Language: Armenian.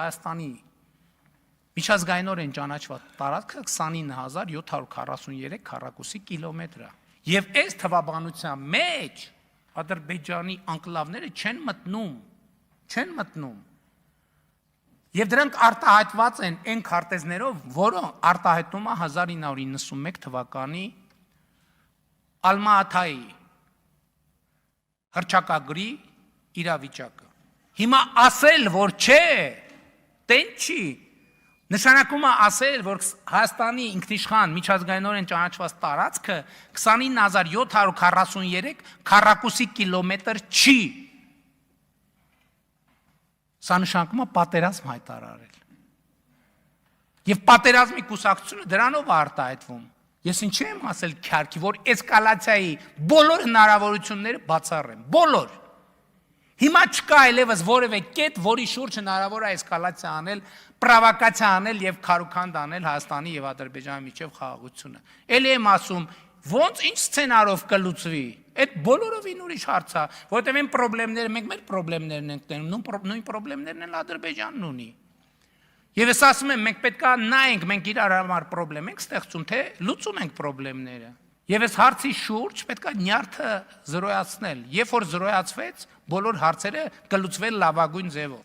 Հայաստանի միջազգայինորեն ճանաչված տարածքը 29743 քառակուսի կիլոմետր է։ Եվ այս թվաբանության մեջ Ադրբեջանի անկլավները չեն մտնում։ Եվ դրանք արտահայտված են այն քարտեզներով, որը արտահայտում է 1991 թվականի Ալմա-Աթայի հռչակագրի իրավիճակը։ Հիմա ասել, որ չէ, տեն չի, նշանակում է ասել, որ Հայաստանի ինքնիշխան միջազգայինորեն ճանաչված տարածքը 29743 քառակուսի կիլոմետր չի։ Սա նշանակում է պատերազմ հայտարարել։ Եվ պատերազմի կուսակցությունը դրանով է արտահայտվում։ Ես ինչի եմ ասել քյարքի, որ էսկալացիայի բոլոր հնարավորությունները բացառեմ, բոլոր։ Հիմա չկա այլևս որևէ կետ, որի շուրջ հնարավոր է էսկալացիա անել, պրովոկացիա անել եւ քարուքանդ անել Հայաստանի եւ Ադրբեջանի միջև խաղաղությունը։ Էլի եմ ասում, ոնց ինչ սցենարով կլուծվի։ Այդ բոլորովին ուրիշ հարց է, որովհետեւ այն խնդիրները մենք մեր խնդիրներն ենք տենում, նույն խնդիրներն էլ Ադրբեջանն ունի։ Եվ ես ասում եմ, մենք պետք է նայենք, մենք իրար համար խնդրեմ ենք ստեղծում, թե լուծում ենք խնդիրները։ Եվ այս հարցի շուրջ պետք է նյարդը զրոյացնել։ Երբ որ զրոյացվեց, բոլոր հարցերը կլուծվել լավագույն ձևով։